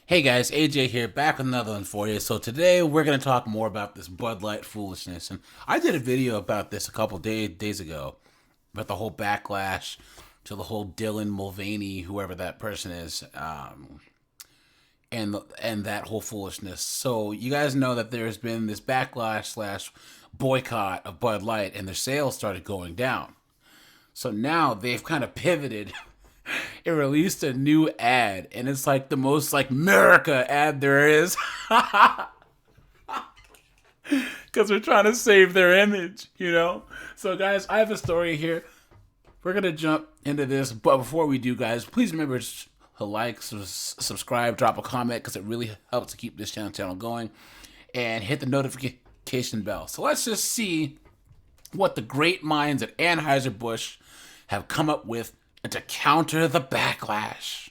Hey guys, AJ here, back with another one for you. So today we're going to talk more about this Bud Light foolishness. And I did a video about this a couple days ago, about the whole backlash to the whole Dylan Mulvaney, whoever that person is, and that whole foolishness. So you guys know that there's been this backlash slash boycott of Bud Light, and their sales started going down. So now they've kind of pivoted. It released a new ad, and it's like the most like Murica ad there is. Because they're trying to save their image, you know? So guys, I have a story here. We're going to jump into this, but before we do, guys, please remember to like, subscribe, drop a comment, because it really helps to keep this channel going, and hit the notification bell. So let's just see what the great minds at Anheuser-Busch have come up with and to counter the backlash.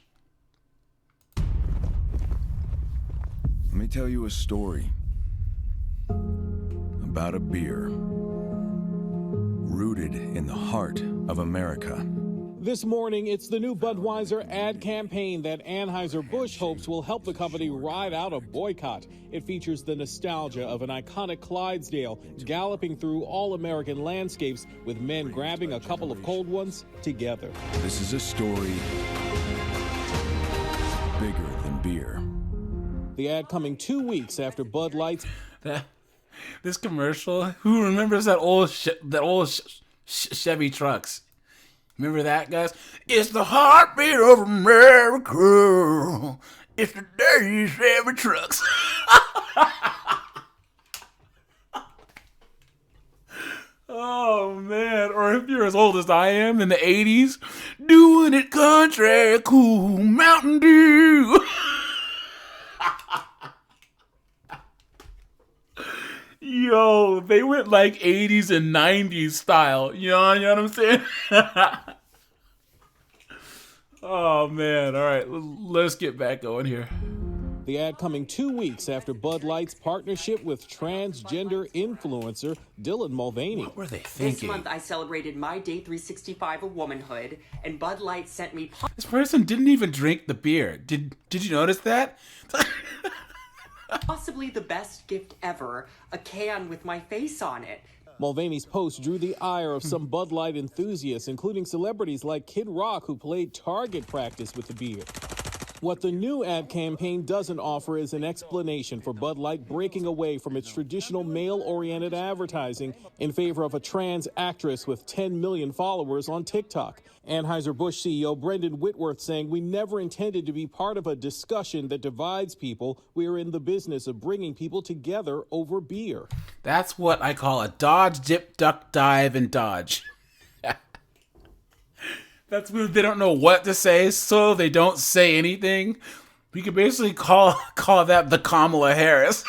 Let me tell you a story about a beer rooted in the heart of America. This morning, it's the new Budweiser ad campaign that Anheuser-Busch hopes will help the company ride out a boycott. It features the nostalgia of an iconic Clydesdale galloping through all-American landscapes with men grabbing a couple of cold ones together. This is a story bigger than beer. The ad coming 2 weeks after Bud Light's... This commercial, who remembers that old Chevy trucks? Remember that, guys? It's the heartbeat of America. It's the dirty Chevy trucks. Oh, man. Or if you're as old as I am in the 80s, doing it country, cool, Mountain Dew. Yo, they went like 80s and 90s style. You know what I'm saying? Oh, man. All right, let's get back going here. The ad coming 2 weeks after Bud Light's partnership with transgender influencer Dylan Mulvaney. What were they thinking? This month I celebrated my day 365 of womanhood, and Bud Light sent me... This person didn't even drink the beer. Did you notice that? possibly the best gift ever, a can with my face on it. Mulvaney's post drew the ire of some Bud Light enthusiasts, including celebrities like Kid Rock, who played target practice with the beer. What the new ad campaign doesn't offer is an explanation for Bud Light breaking away from its traditional male-oriented advertising in favor of a trans actress with 10 million followers on TikTok. Anheuser-Busch CEO Brendan Whitworth saying, "We never intended to be part of a discussion that divides people. We are in the business of bringing people together over beer." That's what I call a dodge, dip, duck, dive, and dodge. That's when they don't know what to say, so they don't say anything. We could basically call that the Kamala Harris.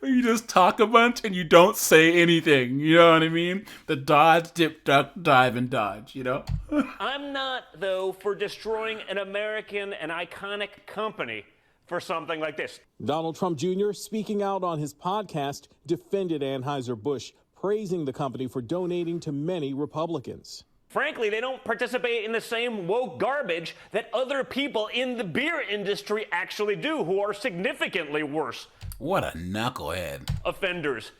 You just talk a bunch and you don't say anything. You know what I mean? The dodge, dip, duck, dive, and dodge, you know? I'm not, though, for destroying an American and iconic company for something like this. Donald Trump Jr., speaking out on his podcast, defended Anheuser-Busch, praising the company for donating to many Republicans. Frankly, they don't participate in the same woke garbage that other people in the beer industry actually do, who are significantly worse. What a knucklehead. Offenders.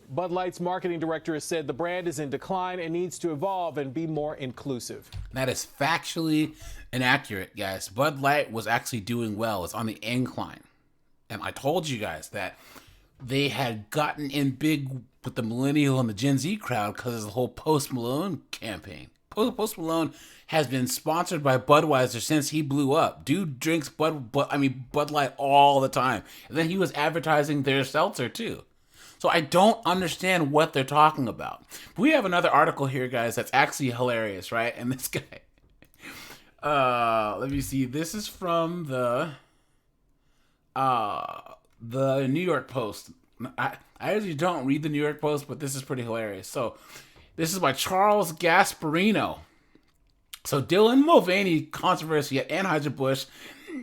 Bud Light's marketing director has said the brand is in decline and needs to evolve and be more inclusive. That is factually inaccurate, guys. Bud Light was actually doing well. It's on the incline. And I told you guys that they had gotten in big with the millennial and the Gen Z crowd because of the whole Post Malone campaign. Post Malone has been sponsored by Budweiser since he blew up. Dude drinks Bud Light all the time. And then he was advertising their seltzer too. So I don't understand what they're talking about. We have another article here, guys, that's actually hilarious, right? And this guy, let me see. This is from the New York Post. I usually don't read the New York Post, but this is pretty hilarious. So this is by Charles Gasparino. So Dylan Mulvaney controversy at Anheuser-Busch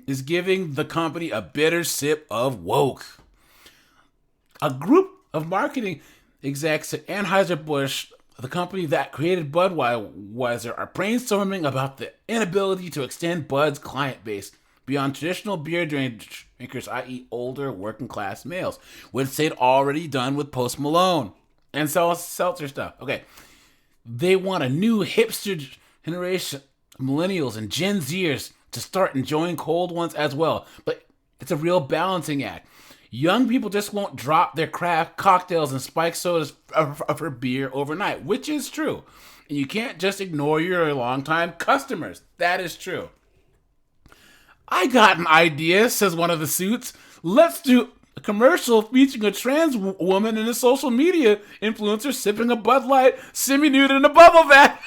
is giving the company a bitter sip of woke. A group of marketing execs at Anheuser-Busch the company that created Budweiser, are brainstorming about the inability to extend Bud's client base beyond traditional beer drinkers, i.e. older working class males, which they'd already done with Post Malone and seltzer stuff. Okay, they want a new hipster generation, millennials and Gen Zers, to start enjoying cold ones as well. But it's a real balancing act. Young people just won't drop their craft cocktails and spiked sodas for beer overnight, which is true. And you can't just ignore your longtime customers. That is true. I got an idea, says one of the suits. Let's do a commercial featuring a trans woman and a social media influencer sipping a Bud Light semi-nude in a bubble bath.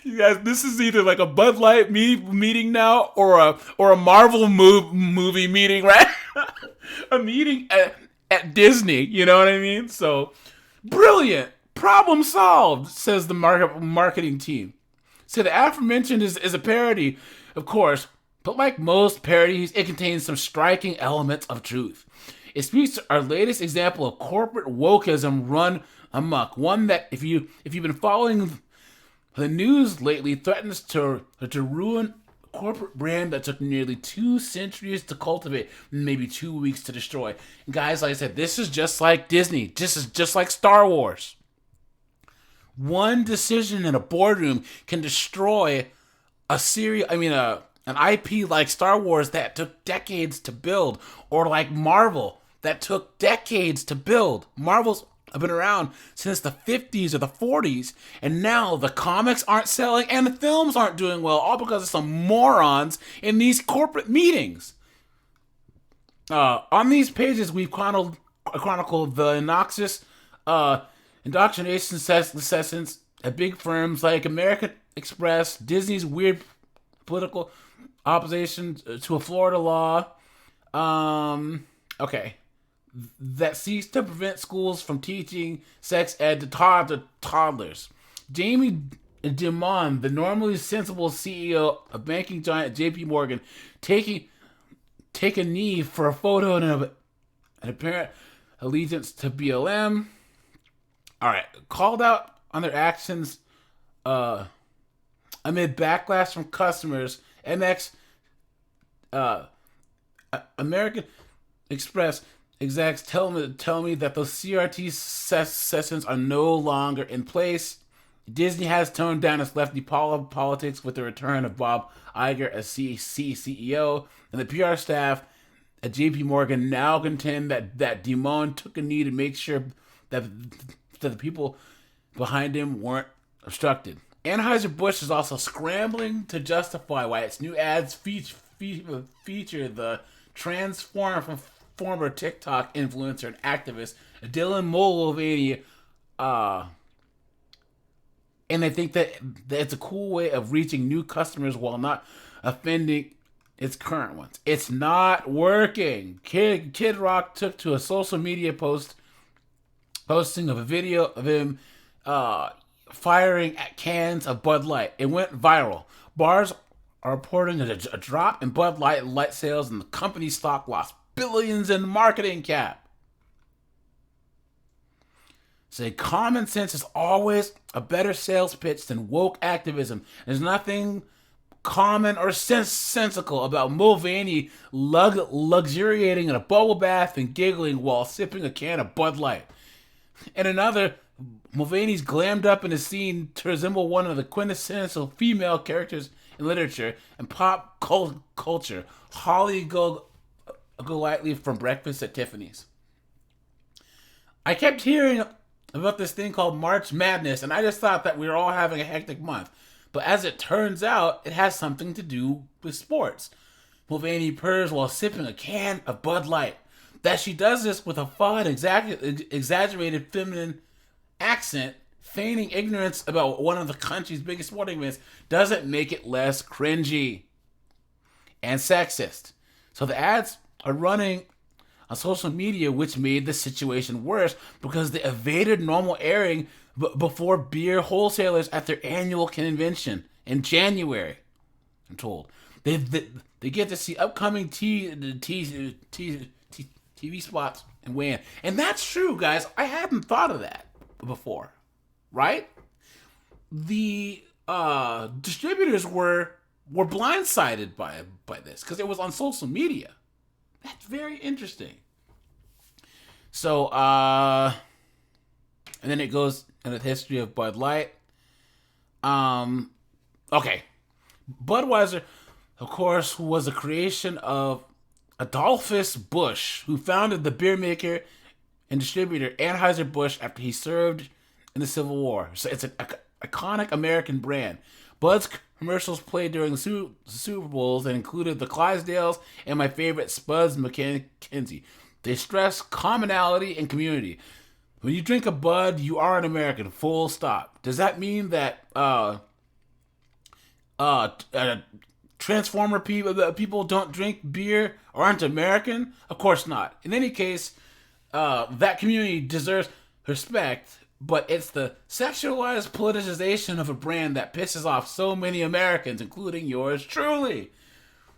You guys, this is either like a Bud Light meeting now or a Marvel movie meeting, right? A meeting at Disney, you know what I mean? So, brilliant. Problem solved, says the marketing team. So the aforementioned is a parody, of course, but like most parodies, it contains some striking elements of truth. It speaks to our latest example of corporate wokeism run amok. One that, if you've been following the news lately, threatens to ruin a corporate brand that took nearly 2 centuries to cultivate, maybe 2 weeks to destroy. And guys, like I said, this is just like Disney. This is just like Star Wars. One decision in a boardroom can destroy a series. An IP like Star Wars that took decades to build, or like Marvel that took decades to build. Marvel's been around since the 50s or the 40s, and now the comics aren't selling and the films aren't doing well, all because of some morons in these corporate meetings. On these pages, we've chronicled the noxious indoctrination sessions at big firms like American Express, Disney's weird political opposition to a Florida law, that seeks to prevent schools from teaching sex ed to toddlers. Jamie Dimon, the normally sensible CEO of banking giant JP Morgan, take a knee for a photo and an apparent allegiance to BLM. All right, called out on their actions amid backlash from customers. American Express execs tell me that those CRT sessions are no longer in place. Disney has toned down its lefty politics with the return of Bob Iger as CEO, and the PR staff at JP Morgan now contend that Dimon took a knee to make sure that the people behind him weren't obstructed. Anheuser-Busch is also scrambling to justify why its new ads feature the former TikTok influencer and activist Dylan Mulvaney, and they think that it's a cool way of reaching new customers while not offending its current ones. It's not working. Kid Rock took to a social media posting of a video of him firing at cans of Bud Light. It went viral. Bars are reporting a drop in Bud Light sales, and the company's stock lost billions in marketing cap. Say common sense is always a better sales pitch than woke activism. There's nothing common or sensical about Mulvaney luxuriating in a bubble bath and giggling while sipping a can of Bud Light. And another, Mulvaney's glammed up in a scene to resemble one of the quintessential female characters in literature and pop culture, Holly Golightly from Breakfast at Tiffany's. I kept hearing about this thing called March Madness, and I just thought that we were all having a hectic month. But as it turns out, it has something to do with sports. Mulvaney purrs while sipping a can of Bud Light. That she does this with a fun, exaggerated feminine accent, feigning ignorance about one of the country's biggest sporting events, doesn't make it less cringy and sexist. So the ads are running on social media, which made the situation worse because they evaded normal airing before beer wholesalers at their annual convention in January. I'm told they get to see upcoming TV spots and weigh in, and that's true, guys. I hadn't thought of that before, right? The distributors were blindsided by this because it was on social media. That's very interesting. So, and then it goes into the history of Bud Light. Okay. Budweiser, of course, was a creation of Adolphus Busch, who founded the beer maker and distributor Anheuser-Busch after he served in the Civil War. So it's an iconic American brand. Bud's commercials played during the Super Bowls and included the Clydesdales and my favorite, Spuds McKenzie. They stress commonality and community. When you drink a Bud, you are an American, full stop. Does that mean that Transformer people don't drink beer or aren't American? Of course not. In any case, that community deserves respect, but it's the sexualized politicization of a brand that pisses off so many Americans, including yours truly.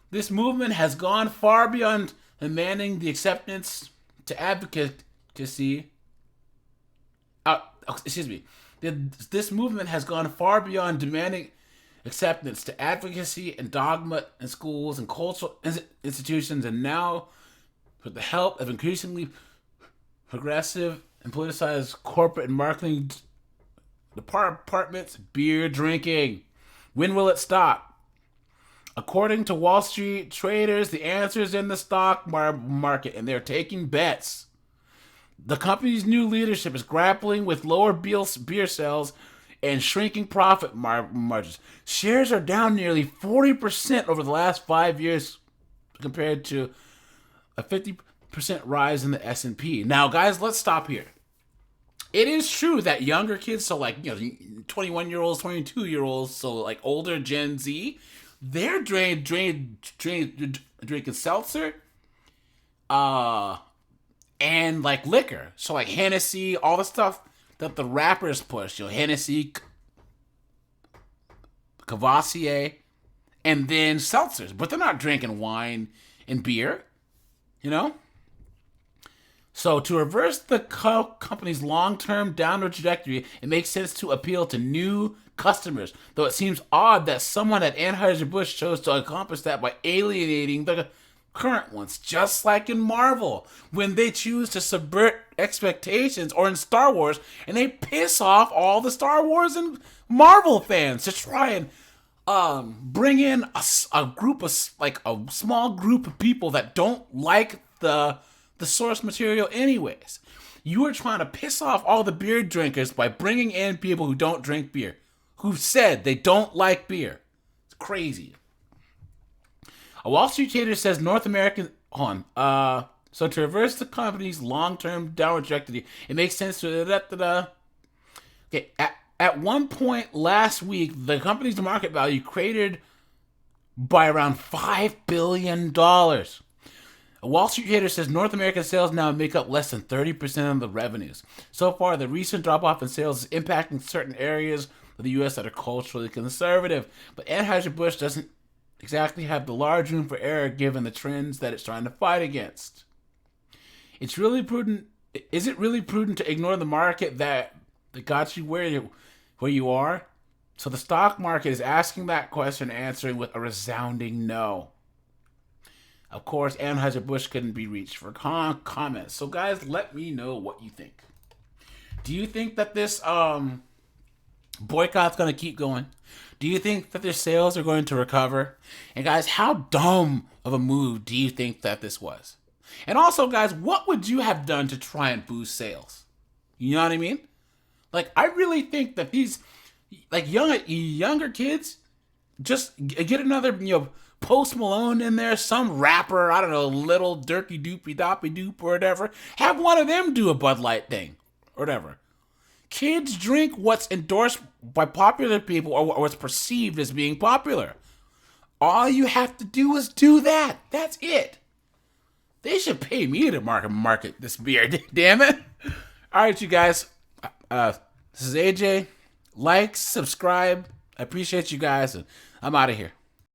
This movement has gone far beyond demanding the acceptance to advocacy. This movement has gone far beyond demanding acceptance to advocacy and dogma in schools and cultural institutions, and now, with the help of increasingly progressive and politicized corporate and marketing departments, beer drinking. When will it stop? According to Wall Street traders, the answer is in the stock market, and they're taking bets. The company's new leadership is grappling with lower beer sales and shrinking profit margins. Shares are down nearly 40% over the last 5 years compared to a 50% rise in the S&P. Now, guys, let's stop here. It is true that younger kids, so like 21-year-olds, 22-year-olds, so like older Gen Z, they're drinking seltzer, and like liquor. So like Hennessy, all the stuff that the rappers push, Hennessy, Cavassier, and then seltzers. But they're not drinking wine and beer, So to reverse the company's long-term downward trajectory, it makes sense to appeal to new customers, though it seems odd that someone at Anheuser-Busch chose to accomplish that by alienating the current ones, just like in Marvel, when they choose to subvert expectations, or in Star Wars, and they piss off all the Star Wars and Marvel fans to try and bring in a group of, like, a small group of people that don't like the source material anyways. You are trying to piss off all the beer drinkers by bringing in people who don't drink beer, who said they don't like beer. It's crazy. A Wall Street trader says North American... So to reverse the company's long-term downward trajectory, it makes sense to... Okay, at one point last week, the company's market value cratered by around $5 billion. A Wall Street trader says North American sales now make up less than 30% of the revenues. So far, the recent drop-off in sales is impacting certain areas of the U.S. that are culturally conservative, but Anheuser-Busch doesn't exactly have the large room for error given the trends that it's trying to fight against. Is it really prudent to ignore the market that got you where you are? So the stock market is asking that question and answering with a resounding no. Of course, Anheuser-Busch couldn't be reached for comments. So guys, let me know what you think. Do you think that this boycott's going to keep going? Do you think that their sales are going to recover? And guys, how dumb of a move do you think that this was? And also, guys, what would you have done to try and boost sales? You know what I mean? Like, I really think that these, like, younger kids, just get another, Post Malone in there, some rapper, I don't know, Little Dirty Doopy Doppy Doop or whatever. Have one of them do a Bud Light thing or whatever. Kids drink what's endorsed by popular people or what's perceived as being popular. All you have to do is do that. That's it. They should pay me to market this beer. Damn it. All right, you guys. This is AJ. Like, subscribe. I appreciate you guys, and I'm out of here.